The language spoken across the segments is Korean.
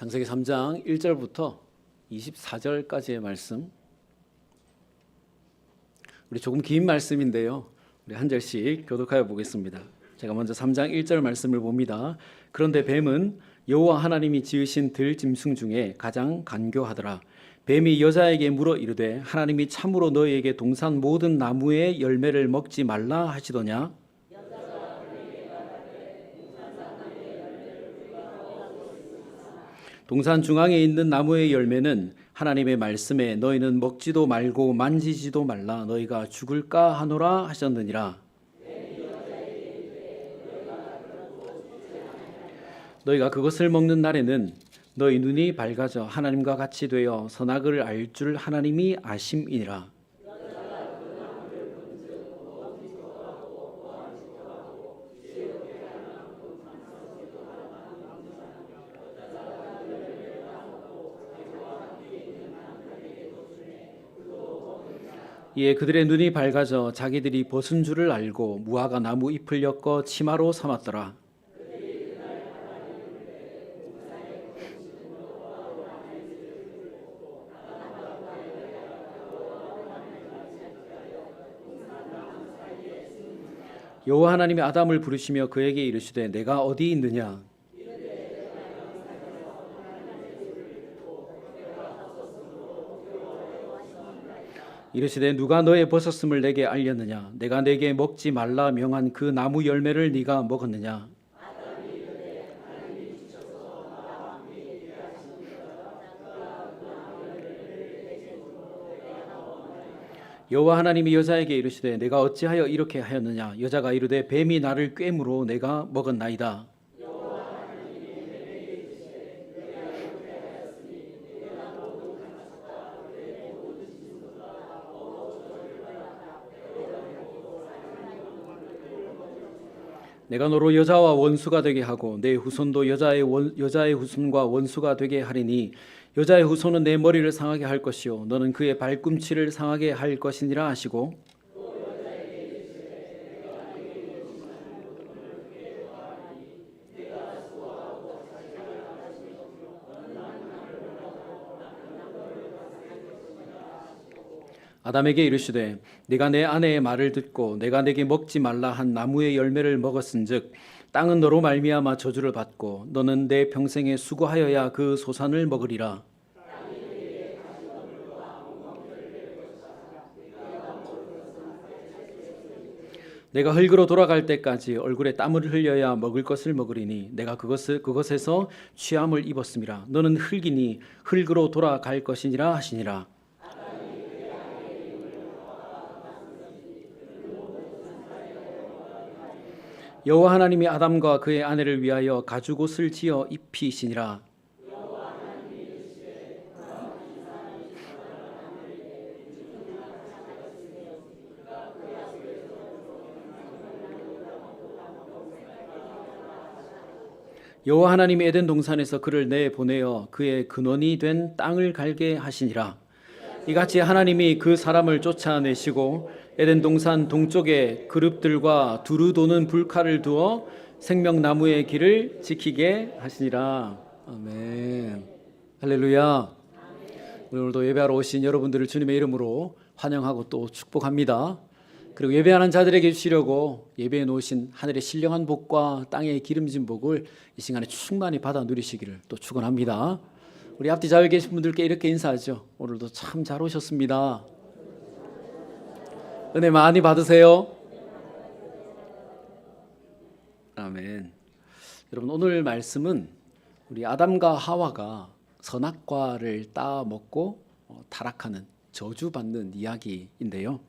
창세기 3장 1절부터 24절까지의 말씀, 우리 조금 긴 말씀인데요, 우리 한 절씩 교독하여 보겠습니다. 제가 먼저 3장 1절 말씀을 봅니다. 그런데 뱀은 여호와 하나님이 지으신 들짐승 중에 가장 간교하더라. 뱀이 여자에게 물어 이르되 하나님이 참으로 너희에게 동산 모든 나무의 열매를 먹지 말라 하시더냐? 동산 중앙에 있는 나무의 열매는 하나님의 말씀에 너희는 먹지도 말고 만지지도 말라 너희가 죽을까 하노라 하셨느니라. 너희가 그것을 먹는 날에는 너희 눈이 밝아져 하나님과 같이 되어 선악을 알 줄 하나님이 아심이니라. 이에 그들의 눈이 밝아져 자기들이 벗은 줄을 알고 무화과 나무 잎을 엮어 치마로 삼았더라. 여호와 하나님이 아담을 부르시며 그에게 이르시되 내가 어디 있느냐? 이르시되 누가 너의 벗었음을 내게 알렸느냐? 내가 내게 먹지 말라 명한 그 나무 열매를 네가 먹었느냐? 여호와 하나님이 여자에게 이르시되 내가 어찌하여 이렇게 하였느냐? 여자가 이르되 뱀이 나를 꿰므로 내가 먹었나이다. 내가 너로 여자와 원수가 되게 하고 내 후손도 여자의 후손과 원수가 되게 하리니 여자의 후손은 내 머리를 상하게 할 것이요 너는 그의 발꿈치를 상하게 할 것이니라 하시고 아담에게 이르시되 네가 내 아내의 말을 듣고 내가 내게 먹지 말라 한 나무의 열매를 먹었은즉 땅은 너로 말미암아 저주를 받고 너는 내 평생에 수고하여야 그 소산을 먹으리라. 내가 흙으로 돌아갈 때까지 얼굴에 땀을 흘려야 먹을 것을 먹으리니 내가 그것에서 취함을 입었음이라. 너는 흙이니 흙으로 돌아갈 것이니라 하시니라. 여호와 하나님이 아담과 그의 아내를 위하여 가죽옷을 지어 입히시니라. 여호와 하나님이 에덴 동산에서 그를 내보내어 그의 근원이 된 땅을 갈게 하시니라. 이같이 하나님이 그 사람을 쫓아내시고 에덴 동산 동쪽에 그룹들과 두루 도는 불칼을 두어 생명나무의 길을 지키게 하시니라. 아멘. 할렐루야. 오늘도 예배하러 오신 여러분들을 주님의 이름으로 환영하고 또 축복합니다. 그리고 예배하는 자들에게 주시려고 예배해 놓으신 하늘의 신령한 복과 땅의 기름진 복을 이 시간에 충만히 받아 누리시기를 또 축원합니다. 우리 앞뒤 좌우에 계신 분들께 이렇게 인사하죠. 오늘도 참 잘 오셨습니다. 은혜 많이 받으세요. 아멘. 여러분, 오늘 말씀은 우리 아담과 하와가 선악과를 따먹고 타락하는, 저주받는 이야기인데요.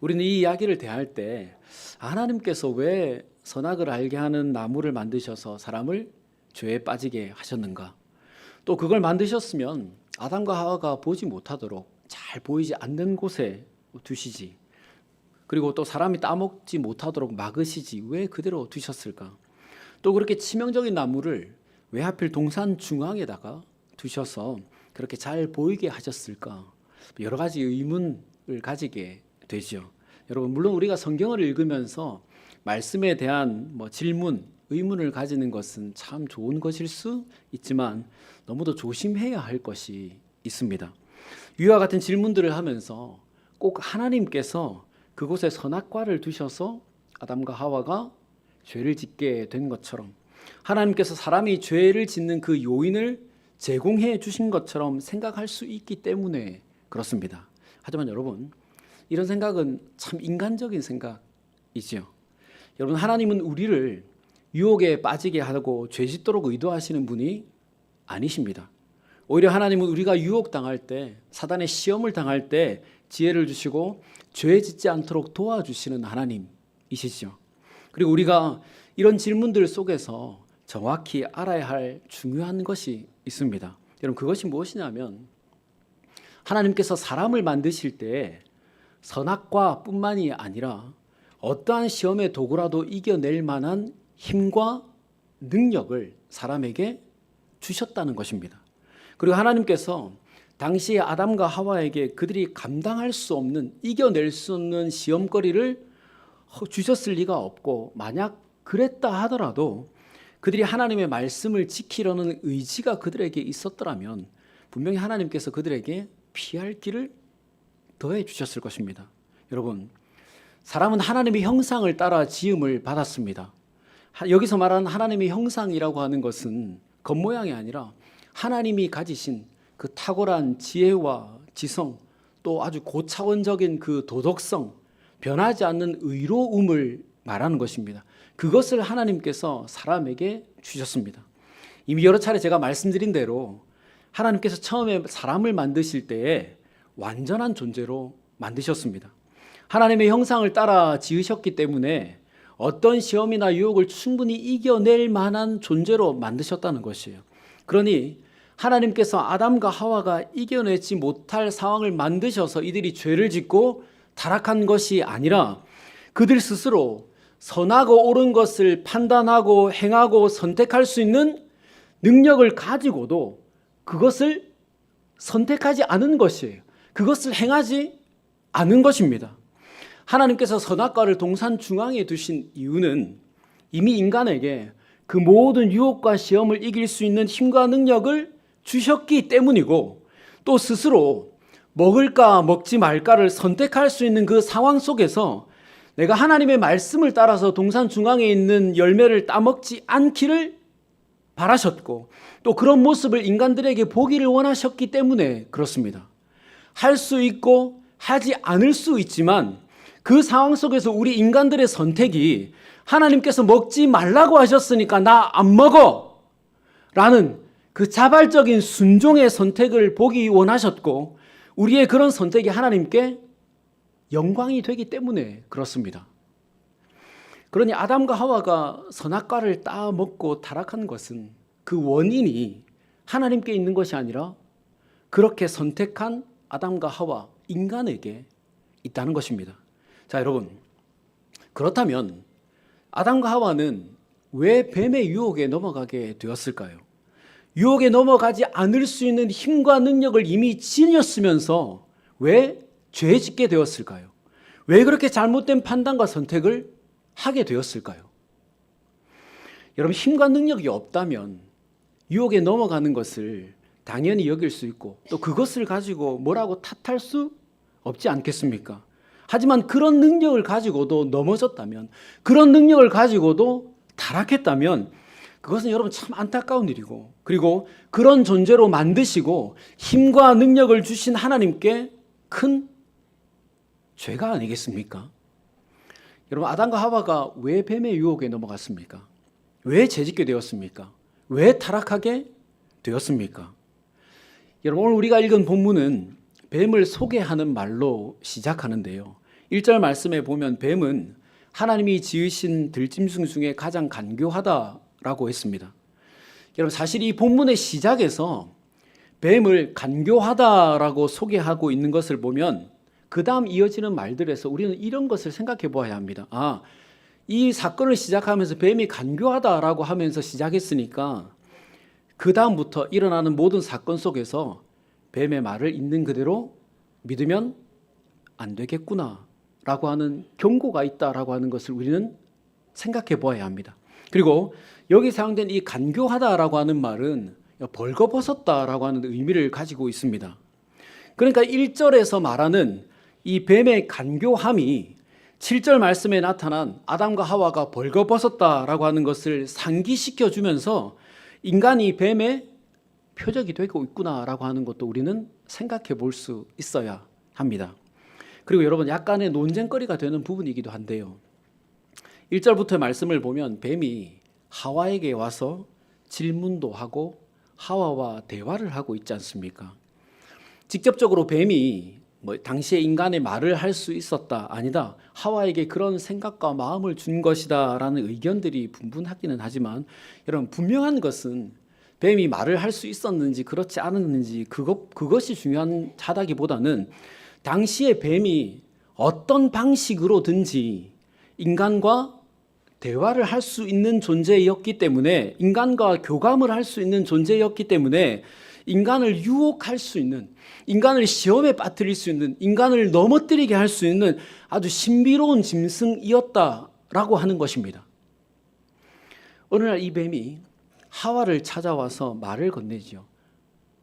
우리는 이 이야기를 대할 때 하나님께서 왜 선악을 알게 하는 나무를 만드셔서 사람을 죄에 빠지게 하셨는가? 또 그걸 만드셨으면 아담과 하와가 보지 못하도록 잘 보이지 않는 곳에 두시지. 그리고 또 사람이 따먹지 못하도록 막으시지 왜 그대로 두셨을까? 또 그렇게 치명적인 나무를 왜 하필 동산 중앙에다가 두셔서 그렇게 잘 보이게 하셨을까? 여러 가지 의문을 가지게 되죠. 여러분, 물론 우리가 성경을 읽으면서 말씀에 대한 질문, 의문을 가지는 것은 참 좋은 것일 수 있지만 너무도 조심해야 할 것이 있습니다. 위와 같은 질문들을 하면서 꼭 하나님께서 그곳에 선악과를 두셔서 아담과 하와가 죄를 짓게 된 것처럼, 하나님께서 사람이 죄를 짓는 그 요인을 제공해 주신 것처럼 생각할 수 있기 때문에 그렇습니다. 하지만 여러분, 이런 생각은 참 인간적인 생각이지요. 여러분, 하나님은 우리를 유혹에 빠지게 하고 죄 짓도록 의도하시는 분이 아니십니다. 오히려 하나님은 우리가 유혹당할 때, 사단의 시험을 당할 때 지혜를 주시고 죄 짓지 않도록 도와주시는 하나님이시죠. 그리고 우리가 이런 질문들 속에서 정확히 알아야 할 중요한 것이 있습니다. 여러분, 그것이 무엇이냐면 하나님께서 사람을 만드실 때 선악과뿐만이 아니라 어떠한 시험의 도구라도 이겨낼 만한 힘과 능력을 사람에게 주셨다는 것입니다. 그리고 하나님께서 당시에 아담과 하와에게 그들이 감당할 수 없는, 이겨낼 수 없는 시험거리를 주셨을 리가 없고, 만약 그랬다 하더라도 그들이 하나님의 말씀을 지키려는 의지가 그들에게 있었더라면 분명히 하나님께서 그들에게 피할 길을 더해 주셨을 것입니다. 여러분, 사람은 하나님의 형상을 따라 지음을 받았습니다. 여기서 말하는 하나님의 형상이라고 하는 것은 겉모양이 아니라 하나님이 가지신 그 탁월한 지혜와 지성, 또 아주 고차원적인 그 도덕성, 변하지 않는 의로움을 말하는 것입니다. 그것을 하나님께서 사람에게 주셨습니다. 이미 여러 차례 제가 말씀드린 대로 하나님께서 처음에 사람을 만드실 때에 완전한 존재로 만드셨습니다. 하나님의 형상을 따라 지으셨기 때문에 어떤 시험이나 유혹을 충분히 이겨낼 만한 존재로 만드셨다는 것이에요. 그러니 하나님께서 아담과 하와가 이겨내지 못할 상황을 만드셔서 이들이 죄를 짓고 타락한 것이 아니라 그들 스스로 선하고 옳은 것을 판단하고 행하고 선택할 수 있는 능력을 가지고도 그것을 선택하지 않은 것이에요. 그것을 행하지 않은 것입니다. 하나님께서 선악과를 동산 중앙에 두신 이유는 이미 인간에게 그 모든 유혹과 시험을 이길 수 있는 힘과 능력을 주셨기 때문이고, 또 스스로 먹을까 먹지 말까를 선택할 수 있는 그 상황 속에서 내가 하나님의 말씀을 따라서 동산 중앙에 있는 열매를 따먹지 않기를 바라셨고, 또 그런 모습을 인간들에게 보기를 원하셨기 때문에 그렇습니다. 할 수 있고 하지 않을 수 있지만 그 상황 속에서 우리 인간들의 선택이 하나님께서 먹지 말라고 하셨으니까 나 안 먹어 라는 그 자발적인 순종의 선택을 보기 원하셨고, 우리의 그런 선택이 하나님께 영광이 되기 때문에 그렇습니다. 그러니 아담과 하와가 선악과를 따먹고 타락한 것은 그 원인이 하나님께 있는 것이 아니라 그렇게 선택한 아담과 하와, 인간에게 있다는 것입니다. 자, 여러분, 그렇다면 아담과 하와는 왜 뱀의 유혹에 넘어가게 되었을까요? 유혹에 넘어가지 않을 수 있는 힘과 능력을 이미 지녔으면서 왜 죄 짓게 되었을까요? 왜 그렇게 잘못된 판단과 선택을 하게 되었을까요? 여러분, 힘과 능력이 없다면 유혹에 넘어가는 것을 당연히 여길 수 있고, 또 그것을 가지고 뭐라고 탓할 수 없지 않겠습니까? 하지만 그런 능력을 가지고도 넘어졌다면, 그런 능력을 가지고도 타락했다면 그것은 여러분 참 안타까운 일이고, 그리고 그런 존재로 만드시고 힘과 능력을 주신 하나님께 큰 죄가 아니겠습니까? 여러분, 아담과 하와가 왜 뱀의 유혹에 넘어갔습니까? 왜 죄짓게 되었습니까? 왜 타락하게 되었습니까? 여러분, 오늘 우리가 읽은 본문은 뱀을 소개하는 말로 시작하는데요. 1절 말씀에 보면 뱀은 하나님이 지으신 들짐승 중에 가장 간교하다라고 했습니다. 여러분, 사실 이 본문의 시작에서 뱀을 간교하다라고 소개하고 있는 것을 보면 그 다음 이어지는 말들에서 우리는 이런 것을 생각해 보아야 합니다. 이 사건을 시작하면서 뱀이 간교하다라고 하면서 시작했으니까 그 다음부터 일어나는 모든 사건 속에서 뱀의 말을 있는 그대로 믿으면 안 되겠구나 라고 하는 경고가 있다라고 하는 것을 우리는 생각해 보아야 합니다. 그리고 여기 사용된 이 간교하다라고 하는 말은 벌거벗었다라고 하는 의미를 가지고 있습니다. 그러니까 1절에서 말하는 이 뱀의 간교함이 7절 말씀에 나타난 아담과 하와가 벌거벗었다라고 하는 것을 상기시켜 주면서 인간이 뱀의 표적이 되고 있구나라고 하는 것도 우리는 생각해 볼 수 있어야 합니다. 그리고 여러분, 약간의 논쟁거리가 되는 부분이기도 한데요. 1절부터의 말씀을 보면 뱀이 하와에게 와서 질문도 하고 하와와 대화를 하고 있지 않습니까? 직접적으로 뱀이 당시에 인간의 말을 할 수 있었다, 아니다, 하와에게 그런 생각과 마음을 준 것이다 라는 의견들이 분분하기는 하지만, 여러분, 분명한 것은 뱀이 말을 할 수 있었는지 그렇지 않았는지 그것이 중요하다기보다는 당시에 뱀이 어떤 방식으로든지 인간과 대화를 할 수 있는 존재였기 때문에, 인간과 교감을 할 수 있는 존재였기 때문에 인간을 유혹할 수 있는, 인간을 시험에 빠뜨릴 수 있는, 인간을 넘어뜨리게 할 수 있는 아주 신비로운 짐승이었다라고 하는 것입니다. 어느 날 이 뱀이 하와를 찾아와서 말을 건네지요.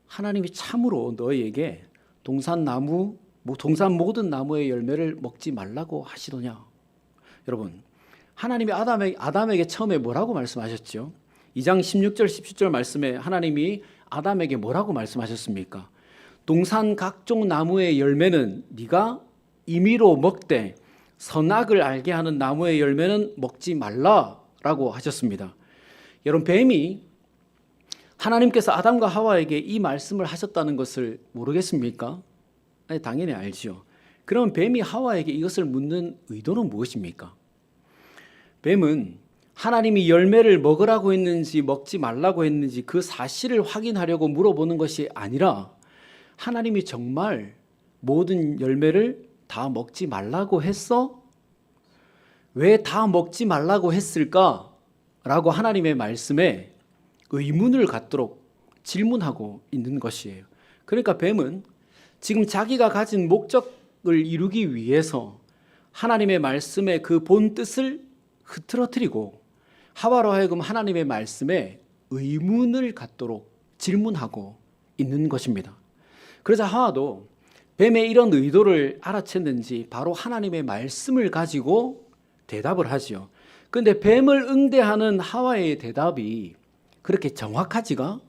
하나님이 참으로 너희에게 동산 모든 나무의 열매를 먹지 말라고 하시더냐. 여러분, 하나님이 아담에게 처음에 뭐라고 말씀하셨죠? 2장 16절 17절 말씀에 하나님이 아담에게 뭐라고 말씀하셨습니까? 동산 각종 나무의 열매는 네가 임의로 먹되 선악을 알게 하는 나무의 열매는 먹지 말라라고 하셨습니다. 여러분, 뱀이 하나님께서 아담과 하와에게 이 말씀을 하셨다는 것을 모르겠습니까? 아니, 당연히 알지요. 그럼 뱀이 하와에게 이것을 묻는 의도는 무엇입니까? 뱀은 하나님이 열매를 먹으라고 했는지 먹지 말라고 했는지 그 사실을 확인하려고 물어보는 것이 아니라, 하나님이 정말 모든 열매를 다 먹지 말라고 했어? 왜 다 먹지 말라고 했을까? 라고 하나님의 말씀에 의문을 갖도록 질문하고 있는 것이에요. 그러니까 뱀은 지금 자기가 가진 목적을 이루기 위해서 하나님의 말씀의 그 본 뜻을 흐트러뜨리고 하와로 하여금 하나님의 말씀에 의문을 갖도록 질문하고 있는 것입니다. 그러자 하와도 뱀의 이런 의도를 알아챘는지 바로 하나님의 말씀을 가지고 대답을 하지요. 그런데 뱀을 응대하는 하와의 대답이 그렇게 정확하지가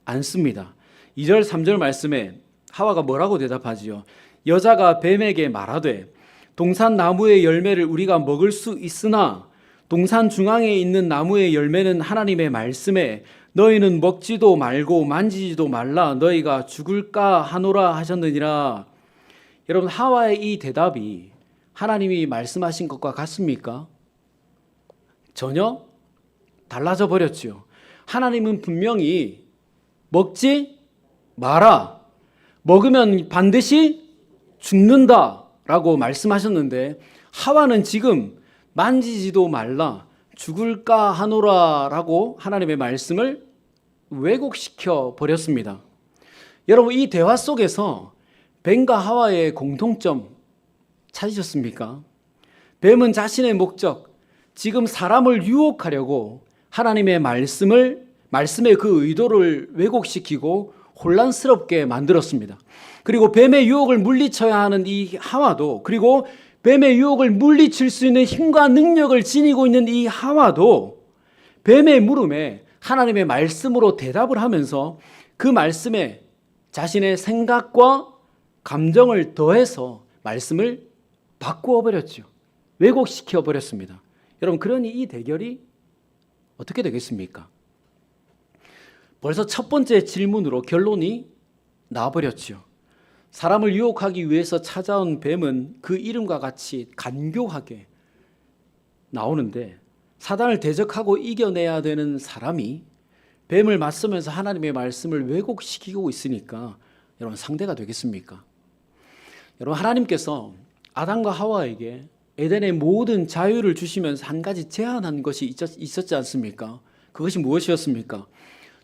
않습니다. 2절 3절 말씀에 하와가 뭐라고 대답하지요? 여자가 뱀에게 말하되 동산 나무의 열매를 우리가 먹을 수 있으나 동산 중앙에 있는 나무의 열매는 하나님의 말씀에 너희는 먹지도 말고 만지지도 말라 너희가 죽을까 하노라 하셨느니라. 여러분, 하와의 이 대답이 하나님이 말씀하신 것과 같습니까? 전혀 달라져 버렸죠. 하나님은 분명히 먹지 마라, 먹으면 반드시 죽는다라고 말씀하셨는데, 하와는 지금 만지지도 말라, 죽을까 하노라라고 하나님의 말씀을 왜곡시켜 버렸습니다. 여러분, 이 대화 속에서 뱀과 하와의 공통점 찾으셨습니까? 뱀은 자신의 목적, 지금 사람을 유혹하려고 하나님의 말씀의 그 의도를 왜곡시키고 혼란스럽게 만들었습니다. 그리고 뱀의 유혹을 물리쳐야 하는 이 하와도, 그리고 뱀의 유혹을 물리칠 수 있는 힘과 능력을 지니고 있는 이 하와도 뱀의 물음에 하나님의 말씀으로 대답을 하면서 그 말씀에 자신의 생각과 감정을 더해서 말씀을 바꾸어 버렸죠. 왜곡시켜 버렸습니다. 여러분, 그러니 이 대결이 어떻게 되겠습니까? 벌써 첫 번째 질문으로 결론이 나와버렸죠. 사람을 유혹하기 위해서 찾아온 뱀은 그 이름과 같이 간교하게 나오는데, 사단을 대적하고 이겨내야 되는 사람이 뱀을 맞서면서 하나님의 말씀을 왜곡시키고 있으니까 여러분, 상대가 되겠습니까? 여러분, 하나님께서 아담과 하와에게 에덴의 모든 자유를 주시면서 한 가지 제한한 것이 있었지 않습니까? 그것이 무엇이었습니까?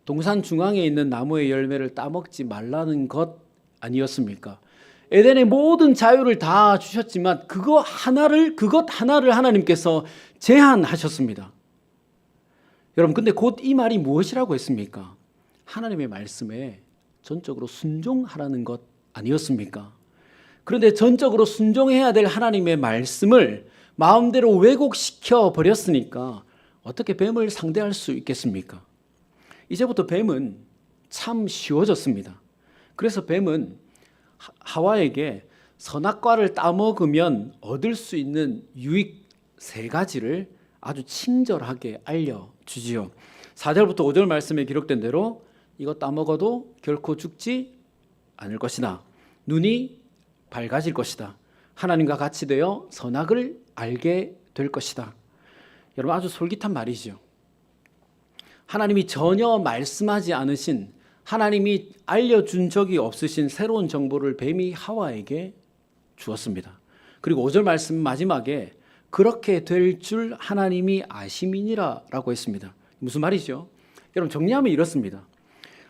동산 중앙에 있는 나무의 열매를 따먹지 말라는 것 아니었습니까? 에덴의 모든 자유를 다 주셨지만 그것 하나를 하나님께서 제한하셨습니다. 여러분, 근데 곧 이 말이 무엇이라고 했습니까? 하나님의 말씀에 전적으로 순종하라는 것 아니었습니까? 그런데 전적으로 순종해야 될 하나님의 말씀을 마음대로 왜곡시켜 버렸으니까 어떻게 뱀을 상대할 수 있겠습니까? 이제부터 뱀은 참 쉬워졌습니다. 그래서 뱀은 하와에게 선악과를 따먹으면 얻을 수 있는 유익 세 가지를 아주 친절하게 알려주지요. 4절부터 5절 말씀에 기록된 대로 이거 따먹어도 결코 죽지 않을 것이다. 눈이 밝아질 것이다. 하나님과 같이 되어 선악을 알게 될 것이다. 여러분, 아주 솔깃한 말이죠. 하나님이 전혀 말씀하지 않으신, 하나님이 알려준 적이 없으신 새로운 정보를 뱀이 하와에게 주었습니다. 그리고 5절 말씀 마지막에 그렇게 될 줄 하나님이 아심이니라 라고 했습니다. 무슨 말이죠? 여러분, 정리하면 이렇습니다.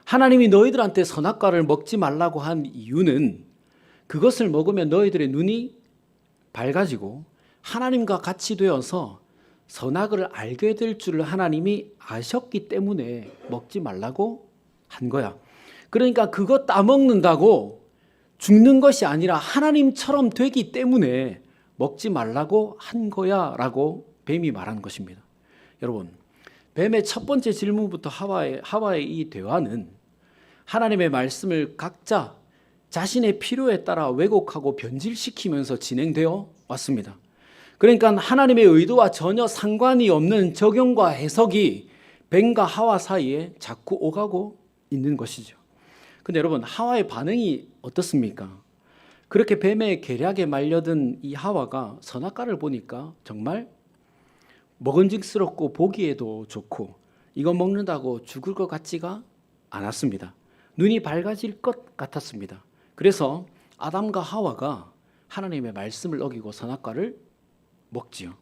하나님이 너희들한테 선악과를 먹지 말라고 한 이유는 그것을 먹으면 너희들의 눈이 밝아지고 하나님과 같이 되어서 선악을 알게 될 줄을 하나님이 아셨기 때문에 먹지 말라고 한 거야. 그러니까 그거 따먹는다고 죽는 것이 아니라 하나님처럼 되기 때문에 먹지 말라고 한 거야 라고 뱀이 말한 것입니다. 여러분, 뱀의 첫 번째 질문부터 하와의 이 대화는 하나님의 말씀을 각자 자신의 필요에 따라 왜곡하고 변질시키면서 진행되어 왔습니다. 그러니까 하나님의 의도와 전혀 상관이 없는 적용과 해석이 뱀과 하와 사이에 자꾸 오가고 있는 것이죠. 근데 여러분, 하와의 반응이 어떻습니까? 그렇게 뱀의 계략에 말려든 이 하와가 선악과를 보니까 정말 먹음직스럽고 보기에도 좋고 이거 먹는다고 죽을 것 같지가 않았습니다. 눈이 밝아질 것 같았습니다. 그래서 아담과 하와가 하나님의 말씀을 어기고 선악과를 먹지요.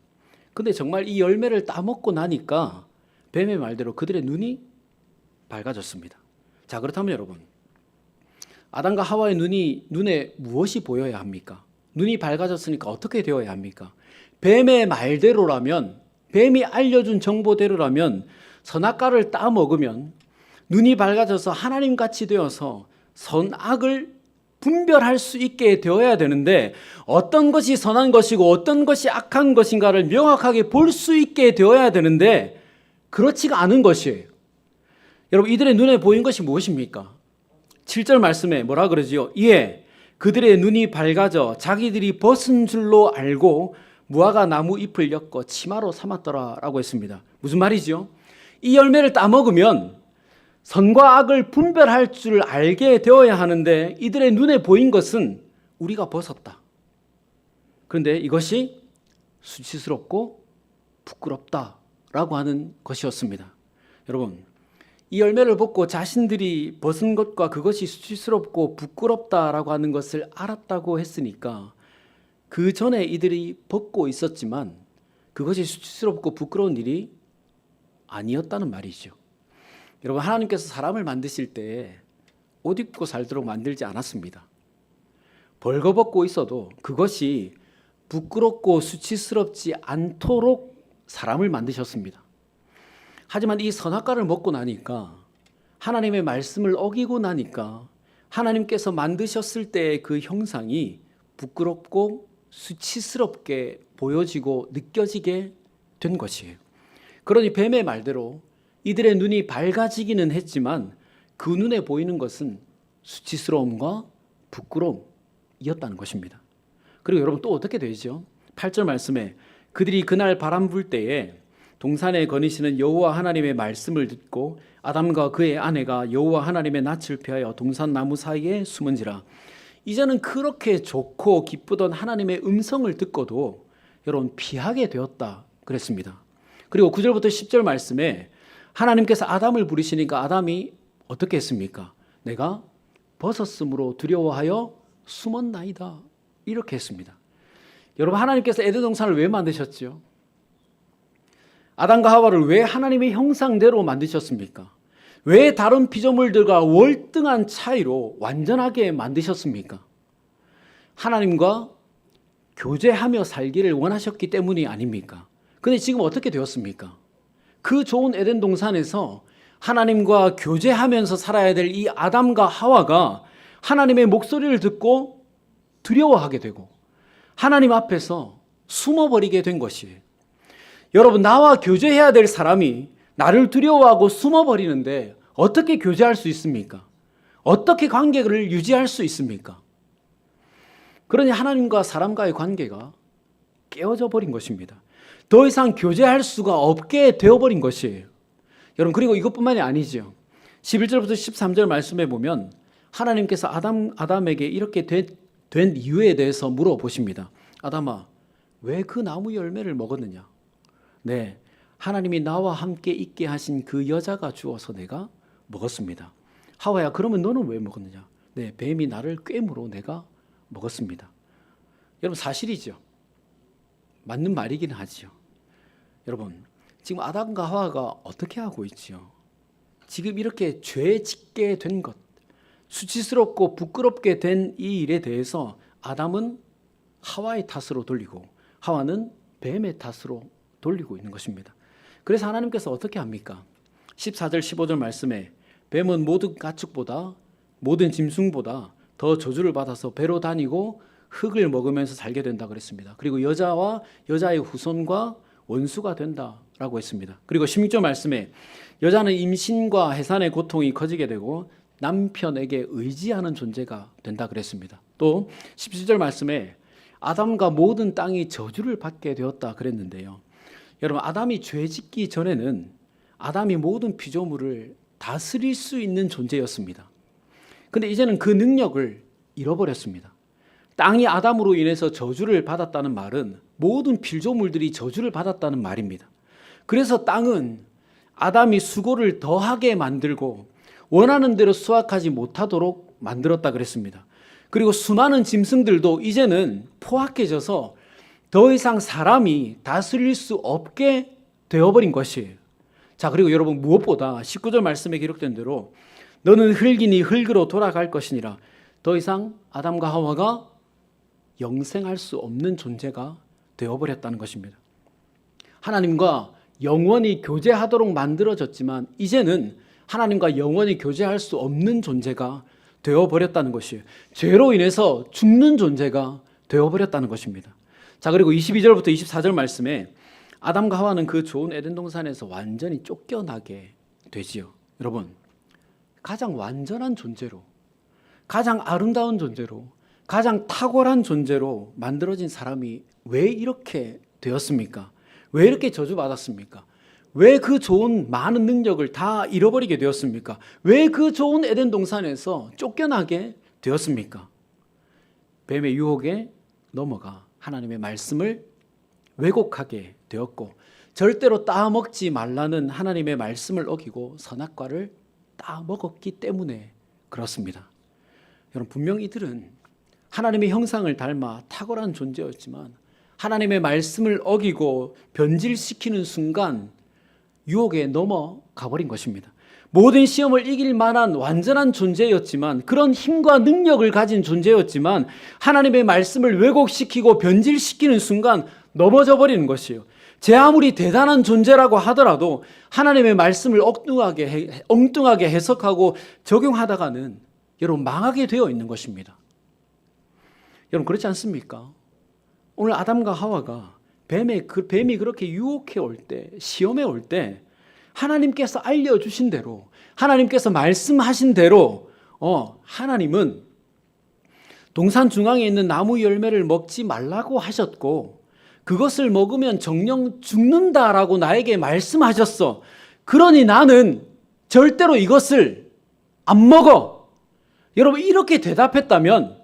근데 정말 이 열매를 따먹고 나니까 뱀의 말대로 그들의 눈이 밝아졌습니다. 자, 그렇다면 여러분, 아담과 하와의 눈에 무엇이 보여야 합니까? 눈이 밝아졌으니까 어떻게 되어야 합니까? 뱀의 말대로라면, 뱀이 알려준 정보대로라면 선악과를 따먹으면 눈이 밝아져서 하나님같이 되어서 선악을 분별할 수 있게 되어야 되는데 어떤 것이 선한 것이고 어떤 것이 악한 것인가를 명확하게 볼 수 있게 되어야 되는데 그렇지가 않은 것이에요. 여러분, 이들의 눈에 보인 것이 무엇입니까? 7절 말씀에 뭐라 그러지요? 이에 그들의 눈이 밝아져 자기들이 벗은 줄로 알고 무화과 나무 잎을 엮어 치마로 삼았더라 라고 했습니다. 무슨 말이죠? 이 열매를 따먹으면 선과 악을 분별할 줄 알게 되어야 하는데 이들의 눈에 보인 것은 우리가 벗었다. 그런데 이것이 수치스럽고 부끄럽다라고 하는 것이었습니다. 여러분, 이 열매를 벗고 자신들이 벗은 것과 그것이 수치스럽고 부끄럽다라고 하는 것을 알았다고 했으니까 그 전에 이들이 벗고 있었지만 그것이 수치스럽고 부끄러운 일이 아니었다는 말이죠. 여러분, 하나님께서 사람을 만드실 때 옷 입고 살도록 만들지 않았습니다. 벌거벗고 있어도 그것이 부끄럽고 수치스럽지 않도록 사람을 만드셨습니다. 하지만 이 선악과를 먹고 나니까, 하나님의 말씀을 어기고 나니까 하나님께서 만드셨을 때의 그 형상이 부끄럽고 수치스럽게 보여지고 느껴지게 된 것이에요. 그러니 뱀의 말대로 이들의 눈이 밝아지기는 했지만 그 눈에 보이는 것은 수치스러움과 부끄러움이었다는 것입니다. 그리고 여러분, 또 어떻게 되죠? 8절 말씀에 그들이 그날 바람 불 때에 동산에 거니시는 여호와 하나님의 말씀을 듣고 아담과 그의 아내가 여호와 하나님의 낯을 피하여 동산 나무 사이에 숨은지라. 이제는 그렇게 좋고 기쁘던 하나님의 음성을 듣고도 여러분 피하게 되었다 그랬습니다. 그리고 9절부터 10절 말씀에 하나님께서 아담을 부르시니까 아담이 어떻게 했습니까? 내가 벗었으므로 두려워하여 숨었나이다 이렇게 했습니다. 여러분, 하나님께서 에덴 동산을 왜 만드셨죠? 아담과 하와를 왜 하나님의 형상대로 만드셨습니까? 왜 다른 피조물들과 월등한 차이로 완전하게 만드셨습니까? 하나님과 교제하며 살기를 원하셨기 때문이 아닙니까? 근데 지금 어떻게 되었습니까? 그 좋은 에덴 동산에서 하나님과 교제하면서 살아야 될 이 아담과 하와가 하나님의 목소리를 듣고 두려워하게 되고 하나님 앞에서 숨어버리게 된 것이에요. 여러분, 나와 교제해야 될 사람이 나를 두려워하고 숨어버리는데 어떻게 교제할 수 있습니까? 어떻게 관계를 유지할 수 있습니까? 그러니 하나님과 사람과의 관계가 깨어져 버린 것입니다. 더 이상 교제할 수가 없게 되어버린 것이에요. 여러분, 그리고 이것뿐만이 아니죠. 11절부터 13절 말씀에 보면 하나님께서 아담에게 이렇게 된 이유에 대해서 물어보십니다. 아담아, 왜 그 나무 열매를 먹었느냐? 네, 하나님이 나와 함께 있게 하신 그 여자가 주어서 내가 먹었습니다. 하와야, 그러면 너는 왜 먹었느냐? 네, 뱀이 나를 꿰물어 내가 먹었습니다. 여러분, 사실이죠. 맞는 말이긴 하죠. 여러분, 지금 아담과 하와가 어떻게 하고 있지요? 지금 이렇게 죄 짓게 된 것, 수치스럽고 부끄럽게 된 이 일에 대해서 아담은 하와의 탓으로 돌리고 하와는 뱀의 탓으로 돌리고 있는 것입니다. 그래서 하나님께서 어떻게 합니까? 14절 15절 말씀에 뱀은 모든 가축보다 모든 짐승보다 더 저주를 받아서 배로 다니고 흙을 먹으면서 살게 된다 그랬습니다. 그리고 여자와 여자의 후손과 원수가 된다라고 했습니다. 그리고 16절 말씀에 여자는 임신과 해산의 고통이 커지게 되고 남편에게 의지하는 존재가 된다 그랬습니다. 또 17절 말씀에 아담과 모든 땅이 저주를 받게 되었다 그랬는데요. 여러분, 아담이 죄 짓기 전에는 아담이 모든 피조물을 다스릴 수 있는 존재였습니다. 근데 이제는 그 능력을 잃어버렸습니다. 땅이 아담으로 인해서 저주를 받았다는 말은 모든 피조물들이 저주를 받았다는 말입니다. 그래서 땅은 아담이 수고를 더하게 만들고 원하는 대로 수확하지 못하도록 만들었다 그랬습니다. 그리고 수많은 짐승들도 이제는 포악해져서 더 이상 사람이 다스릴 수 없게 되어버린 것이에요. 자, 그리고 여러분, 무엇보다 19절 말씀에 기록된 대로 너는 흙이니 흙으로 돌아갈 것이니라. 더 이상 아담과 하와가 영생할 수 없는 존재가 되어버렸다는 것입니다. 하나님과 영원히 교제하도록 만들어졌지만 이제는 하나님과 영원히 교제할 수 없는 존재가 되어버렸다는 것이에요. 죄로 인해서 죽는 존재가 되어버렸다는 것입니다. 자, 그리고 22절부터 24절 말씀에 아담과 하와는 그 좋은 에덴 동산에서 완전히 쫓겨나게 되지요. 여러분, 가장 완전한 존재로, 가장 아름다운 존재로, 가장 탁월한 존재로 만들어진 사람이 왜 이렇게 되었습니까? 왜 이렇게 저주받았습니까? 왜 그 좋은 많은 능력을 다 잃어버리게 되었습니까? 왜 그 좋은 에덴 동산에서 쫓겨나게 되었습니까? 뱀의 유혹에 넘어가 하나님의 말씀을 왜곡하게 되었고 절대로 따먹지 말라는 하나님의 말씀을 어기고 선악과를 따먹었기 때문에 그렇습니다. 여러분, 분명 이들은 하나님의 형상을 닮아 탁월한 존재였지만 하나님의 말씀을 어기고 변질시키는 순간 유혹에 넘어가 버린 것입니다. 모든 시험을 이길 만한 완전한 존재였지만, 그런 힘과 능력을 가진 존재였지만 하나님의 말씀을 왜곡시키고 변질시키는 순간 넘어져 버리는 것이에요. 제 아무리 대단한 존재라고 하더라도 하나님의 말씀을 엉뚱하게 해석하고 적용하다가는 여러분 망하게 되어 있는 것입니다. 여러분, 그렇지 않습니까? 오늘 아담과 하와가 뱀이 그렇게 유혹해 올 때, 시험해 올 때 하나님께서 알려주신 대로, 하나님께서 말씀하신 대로 하나님은 동산 중앙에 있는 나무 열매를 먹지 말라고 하셨고 그것을 먹으면 정령 죽는다라고 나에게 말씀하셨어. 그러니 나는 절대로 이것을 안 먹어. 여러분, 이렇게 대답했다면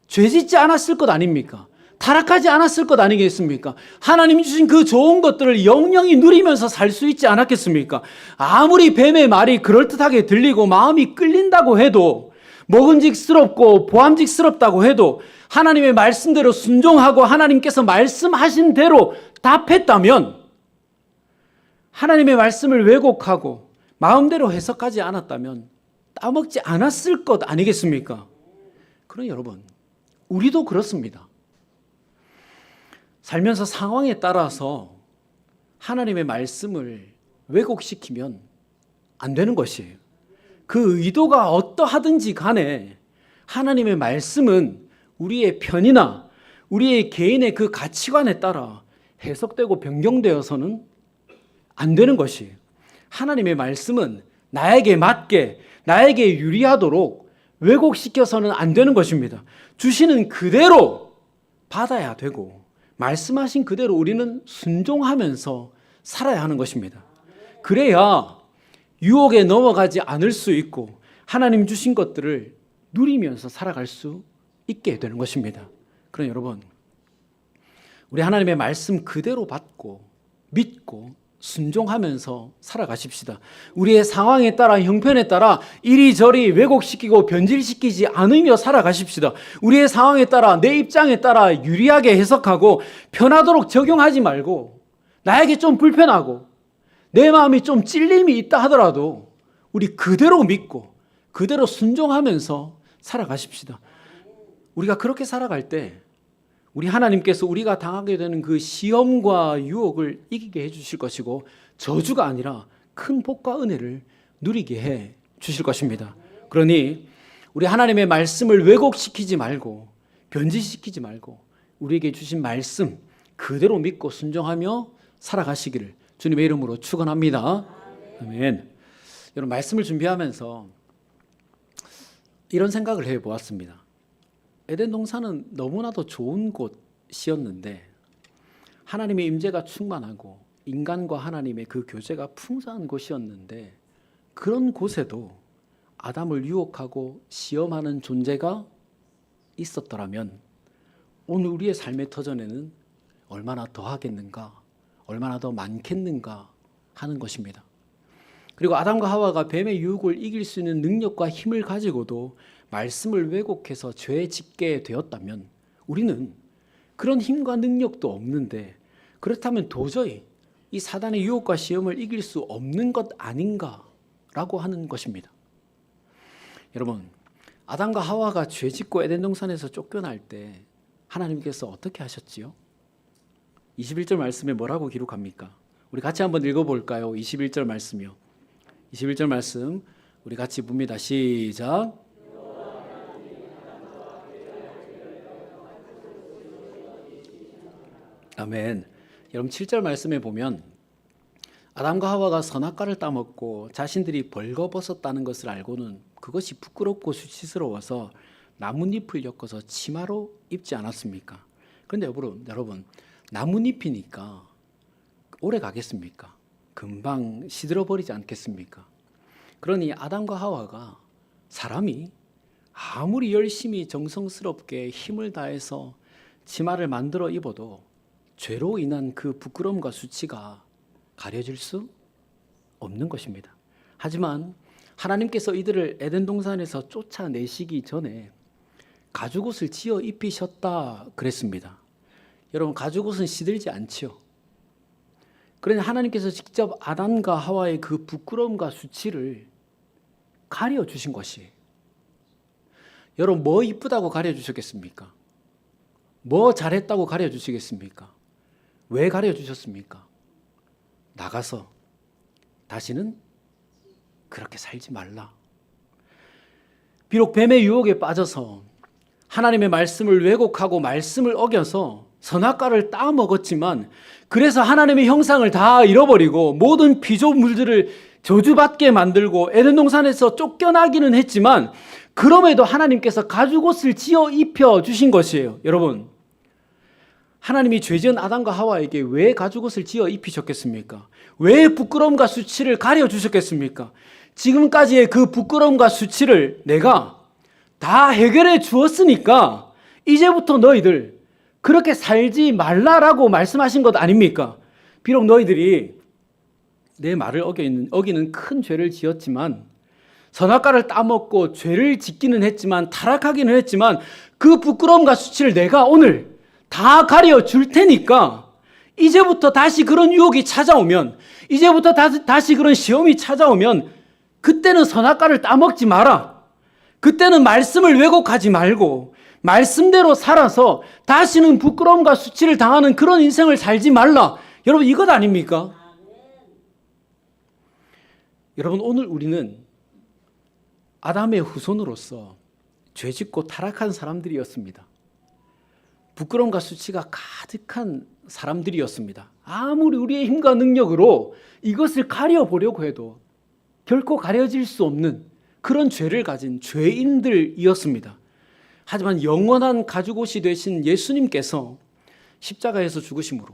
죄짓지 않았을 것 아닙니까? 타락하지 않았을 것 아니겠습니까? 하나님이 주신 그 좋은 것들을 영영히 누리면서 살 수 있지 않았겠습니까? 아무리 뱀의 말이 그럴듯하게 들리고 마음이 끌린다고 해도, 먹음직스럽고 보암직스럽다고 해도 하나님의 말씀대로 순종하고 하나님께서 말씀하신 대로 답했다면, 하나님의 말씀을 왜곡하고 마음대로 해석하지 않았다면 따먹지 않았을 것 아니겠습니까? 그러니 여러분, 우리도 그렇습니다. 살면서 상황에 따라서 하나님의 말씀을 왜곡시키면 안 되는 것이에요. 그 의도가 어떠하든지 간에 하나님의 말씀은 우리의 편이나 우리의 개인의 그 가치관에 따라 해석되고 변경되어서는 안 되는 것이에요. 하나님의 말씀은 나에게 맞게, 나에게 유리하도록 왜곡시켜서는 안 되는 것입니다. 주시는 그대로 받아야 되고 말씀하신 그대로 우리는 순종하면서 살아야 하는 것입니다. 그래야 유혹에 넘어가지 않을 수 있고 하나님 주신 것들을 누리면서 살아갈 수 있게 되는 것입니다. 그럼 여러분, 우리 하나님의 말씀 그대로 받고 믿고 순종하면서 살아가십시다. 우리의 상황에 따라 형편에 따라 이리저리 왜곡시키고 변질시키지 않으며 살아가십시다. 우리의 상황에 따라 내 입장에 따라 유리하게 해석하고 편하도록 적용하지 말고 나에게 좀 불편하고 내 마음이 좀 찔림이 있다 하더라도 우리 그대로 믿고 그대로 순종하면서 살아가십시다. 우리가 그렇게 살아갈 때 우리 하나님께서 우리가 당하게 되는 그 시험과 유혹을 이기게 해주실 것이고 저주가 아니라 큰 복과 은혜를 누리게 해 주실 것입니다. 그러니 우리 하나님의 말씀을 왜곡시키지 말고 변질시키지 말고 우리에게 주신 말씀 그대로 믿고 순종하며 살아가시기를 주님의 이름으로 축원합니다. 아멘. 여러분, 말씀을 준비하면서 이런 생각을 해보았습니다. 에덴 동산은 너무나도 좋은 곳이었는데 하나님의 임재가 충만하고 인간과 하나님의 그 교제가 풍성한 곳이었는데 그런 곳에도 아담을 유혹하고 시험하는 존재가 있었더라면 오늘 우리의 삶의 터전에는 얼마나 더 하겠는가, 얼마나 더 많겠는가 하는 것입니다. 그리고 아담과 하와가 뱀의 유혹을 이길 수 있는 능력과 힘을 가지고도 말씀을 왜곡해서 죄 짓게 되었다면 우리는 그런 힘과 능력도 없는데 그렇다면 도저히 이 사단의 유혹과 시험을 이길 수 없는 것 아닌가라고 하는 것입니다. 여러분, 아담과 하와가 죄 짓고 에덴 동산에서 쫓겨날 때 하나님께서 어떻게 하셨지요? 21절 말씀에 뭐라고 기록합니까? 우리 같이 한번 읽어볼까요? 21절 말씀이요. 21절 말씀 우리 같이 봅니다. 시작. 아멘. 여러분 7절 말씀에 보면 아담과 하와가 선악과를 따먹고 자신들이 벌거벗었다는 것을 알고는 그것이 부끄럽고 수치스러워서 나뭇잎을 엮어서 치마로 입지 않았습니까? 그런데 여러분 나뭇잎이니까 오래 가겠습니까? 금방 시들어버리지 않겠습니까? 그러니 아담과 하와가 사람이 아무리 열심히 정성스럽게 힘을 다해서 치마를 만들어 입어도 죄로 인한 그 부끄러움과 수치가 가려질 수 없는 것입니다. 하지만 하나님께서 이들을 에덴 동산에서 쫓아내시기 전에 가죽옷을 지어 입히셨다 그랬습니다. 여러분, 가죽옷은 시들지 않지요. 그러니 하나님께서 직접 아담과 하와의 그 부끄러움과 수치를 가려주신 것이에요. 여러분, 뭐 이쁘다고 가려주셨겠습니까? 뭐 잘했다고 가려주시겠습니까? 왜 가려주셨습니까? 나가서 다시는 그렇게 살지 말라. 비록 뱀의 유혹에 빠져서 하나님의 말씀을 왜곡하고 말씀을 어겨서 선악과를 따먹었지만 그래서 하나님의 형상을 다 잃어버리고 모든 피조물들을 저주받게 만들고 에덴 동산에서 쫓겨나기는 했지만 그럼에도 하나님께서 가죽옷을 지어 입혀 주신 것이에요. 여러분, 하나님이 죄지은 아담과 하와에게 왜 가죽옷을 지어 입히셨겠습니까? 왜 부끄러움과 수치를 가려주셨겠습니까? 지금까지의 그 부끄러움과 수치를 내가 다 해결해 주었으니까 이제부터 너희들 그렇게 살지 말라라고 말씀하신 것 아닙니까? 비록 너희들이 내 말을 어기는 큰 죄를 지었지만 선악과를 따먹고 죄를 짓기는 했지만 타락하기는 했지만 그 부끄러움과 수치를 내가 오늘 다 가려 줄 테니까 이제부터 다시 그런 유혹이 찾아오면 이제부터 다시 그런 시험이 찾아오면 그때는 선악과를 따먹지 마라. 그때는 말씀을 왜곡하지 말고 말씀대로 살아서 다시는 부끄러움과 수치를 당하는 그런 인생을 살지 말라. 여러분, 이것 아닙니까? 여러분, 오늘 우리는 아담의 후손으로서 죄짓고 타락한 사람들이었습니다. 부끄러움과 수치가 가득한 사람들이었습니다. 아무리 우리의 힘과 능력으로 이것을 가려보려고 해도 결코 가려질 수 없는 그런 죄를 가진 죄인들이었습니다. 하지만 영원한 가죽옷이 되신 예수님께서 십자가에서 죽으심으로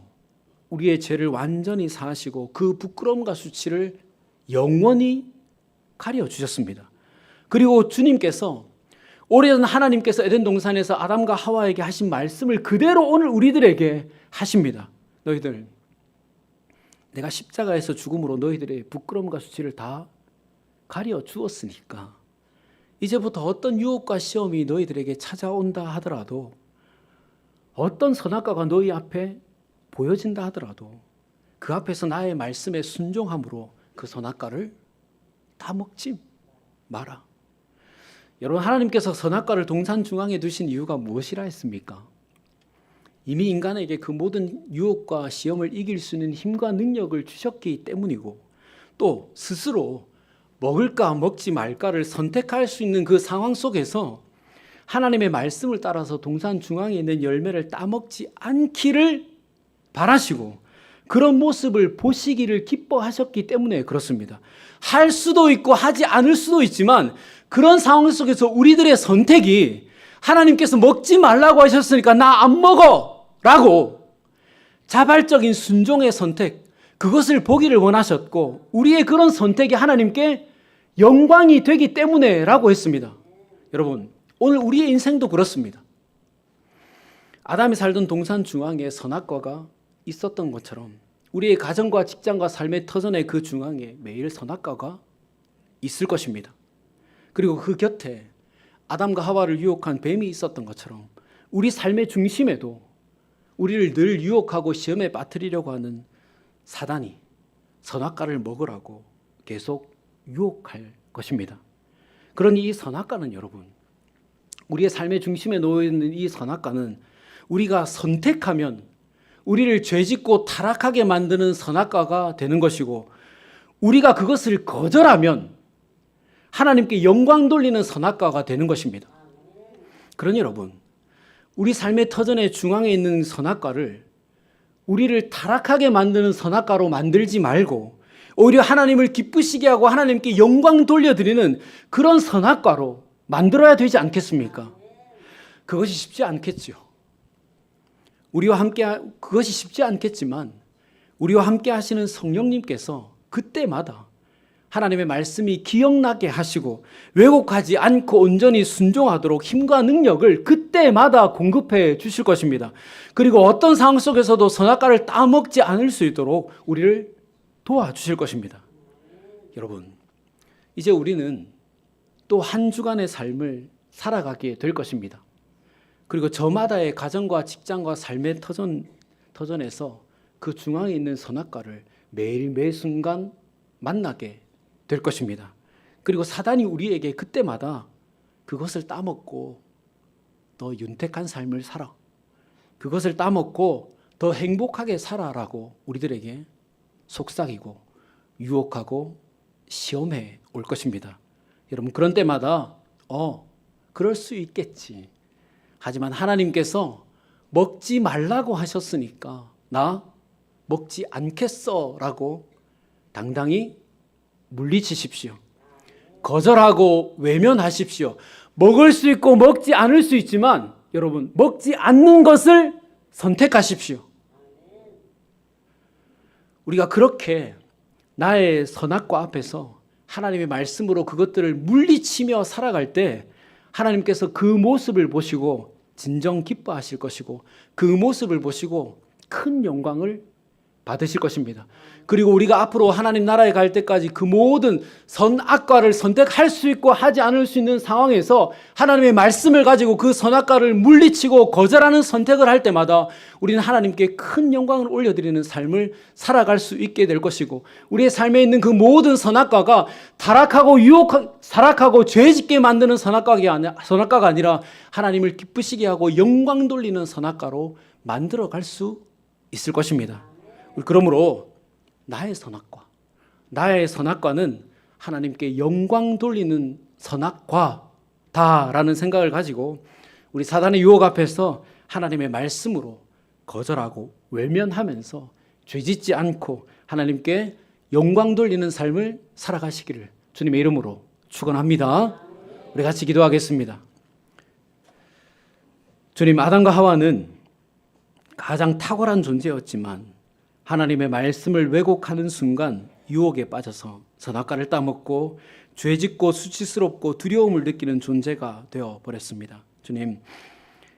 우리의 죄를 완전히 사하시고 그 부끄러움과 수치를 영원히 가려주셨습니다. 그리고 주님께서 오래전 하나님께서 에덴 동산에서 아담과 하와에게 하신 말씀을 그대로 오늘 우리들에게 하십니다. 너희들, 내가 십자가에서 죽음으로 너희들의 부끄러움과 수치를 다 가려 주었으니까 이제부터 어떤 유혹과 시험이 너희들에게 찾아온다 하더라도, 어떤 선악과가 너희 앞에 보여진다 하더라도 그 앞에서 나의 말씀에 순종함으로 그 선악과를 다 먹지 마라. 여러분, 하나님께서 선악과를 동산 중앙에 두신 이유가 무엇이라 했습니까? 이미 인간에게 그 모든 유혹과 시험을 이길 수 있는 힘과 능력을 주셨기 때문이고, 또 스스로 먹을까 먹지 말까를 선택할 수 있는 그 상황 속에서 하나님의 말씀을 따라서 동산 중앙에 있는 열매를 따먹지 않기를 바라시고 그런 모습을 보시기를 기뻐하셨기 때문에 그렇습니다. 할 수도 있고 하지 않을 수도 있지만 그런 상황 속에서 우리들의 선택이, 하나님께서 먹지 말라고 하셨으니까 나 안 먹어 라고 자발적인 순종의 선택, 그것을 보기를 원하셨고 우리의 그런 선택이 하나님께 영광이 되기 때문에 라고 했습니다. 여러분, 오늘 우리의 인생도 그렇습니다. 아담이 살던 동산 중앙에 선악과가 있었던 것처럼 우리의 가정과 직장과 삶의 터전의 그 중앙에 매일 선악과가 있을 것입니다. 그리고 그 곁에 아담과 하와를 유혹한 뱀이 있었던 것처럼 우리 삶의 중심에도 우리를 늘 유혹하고 시험에 빠뜨리려고 하는 사단이 선악과를 먹으라고 계속 유혹할 것입니다. 그러니 이 선악과는, 여러분, 우리의 삶의 중심에 놓여 있는 이 선악과는 우리가 선택하면 우리를 죄짓고 타락하게 만드는 선악과가 되는 것이고, 우리가 그것을 거절하면 하나님께 영광 돌리는 선악과가 되는 것입니다. 그러니 여러분, 우리 삶의 터전의 중앙에 있는 선악과를 우리를 타락하게 만드는 선악과로 만들지 말고 오히려 하나님을 기쁘시게 하고 하나님께 영광 돌려드리는 그런 선악과로 만들어야 되지 않겠습니까? 그것이 쉽지 않겠죠. 우리와 함께, 그것이 쉽지 않겠지만 우리와 함께 하시는 성령님께서 그때마다 하나님의 말씀이 기억나게 하시고 왜곡하지 않고 온전히 순종하도록 힘과 능력을 그때마다 공급해 주실 것입니다. 그리고 어떤 상황 속에서도 선악과를 따먹지 않을 수 있도록 우리를 도와주실 것입니다. 여러분, 이제 우리는 또 한 주간의 삶을 살아가게 될 것입니다. 그리고 저마다의 가정과 직장과 삶의 터전에서 그 중앙에 있는 선악과를 매일 매 순간 만나게 될 것입니다. 그리고 사단이 우리에게 그때마다 그것을 따먹고 더 윤택한 삶을 살아, 그것을 따먹고 더 행복하게 살아라고 우리들에게 속삭이고 유혹하고 시험해 올 것입니다. 여러분, 그런 때마다 그럴 수 있겠지. 하지만 하나님께서 먹지 말라고 하셨으니까 나 먹지 않겠어 라고 당당히 물리치십시오. 거절하고 외면하십시오. 먹을 수 있고 먹지 않을 수 있지만 여러분, 먹지 않는 것을 선택하십시오. 우리가 그렇게 나의 선악과 앞에서 하나님의 말씀으로 그것들을 물리치며 살아갈 때 하나님께서 그 모습을 보시고 진정 기뻐하실 것이고 그 모습을 보시고 큰 영광을 받으실 것입니다. 그리고 우리가 앞으로 하나님 나라에 갈 때까지 그 모든 선악과를 선택할 수 있고 하지 않을 수 있는 상황에서 하나님의 말씀을 가지고 그 선악과를 물리치고 거절하는 선택을 할 때마다 우리는 하나님께 큰 영광을 올려드리는 삶을 살아갈 수 있게 될 것이고, 우리의 삶에 있는 그 모든 선악과가 타락하고 사락하고 죄짓게 만드는 선악과가 아니라 하나님을 기쁘시게 하고 영광 돌리는 선악과로 만들어 갈 수 있을 것입니다. 그러므로 나의 선악과는 하나님께 영광 돌리는 선악과다라는 생각을 가지고 우리 사단의 유혹 앞에서 하나님의 말씀으로 거절하고 외면하면서 죄짓지 않고 하나님께 영광 돌리는 삶을 살아가시기를 주님의 이름으로 축원합니다. 우리 같이 기도하겠습니다. 주님, 아담과 하와는 가장 탁월한 존재였지만 하나님의 말씀을 왜곡하는 순간 유혹에 빠져서 선악과를 따먹고 죄짓고 수치스럽고 두려움을 느끼는 존재가 되어버렸습니다. 주님,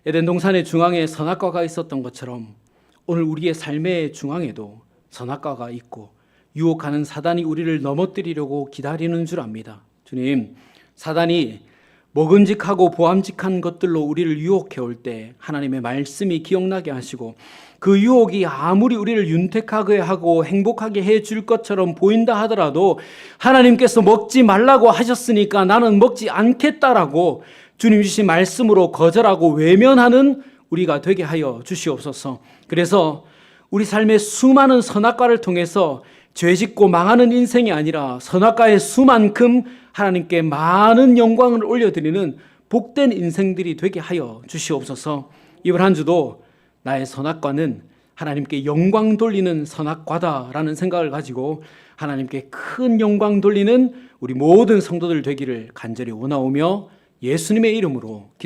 에덴 동산의 중앙에 선악과가 있었던 것처럼 오늘 우리의 삶의 중앙에도 선악과가 있고 유혹하는 사단이 우리를 넘어뜨리려고 기다리는 줄 압니다. 주님, 사단이 먹음직하고 보암직한 것들로 우리를 유혹해 올 때 하나님의 말씀이 기억나게 하시고 그 유혹이 아무리 우리를 윤택하게 하고 행복하게 해줄 것처럼 보인다 하더라도 하나님께서 먹지 말라고 하셨으니까 나는 먹지 않겠다라고 주님 주신 말씀으로 거절하고 외면하는 우리가 되게 하여 주시옵소서. 그래서 우리 삶의 수많은 선악과를 통해서 죄짓고 망하는 인생이 아니라 선악과의 수만큼 하나님께 많은 영광을 올려드리는 복된 인생들이 되게 하여 주시옵소서. 이번 한 주도 나의 선악과는 하나님께 영광 돌리는 선악과다라는 생각을 가지고 하나님께 큰 영광 돌리는 우리 모든 성도들 되기를 간절히 원하오며 예수님의 이름으로 기도합니다.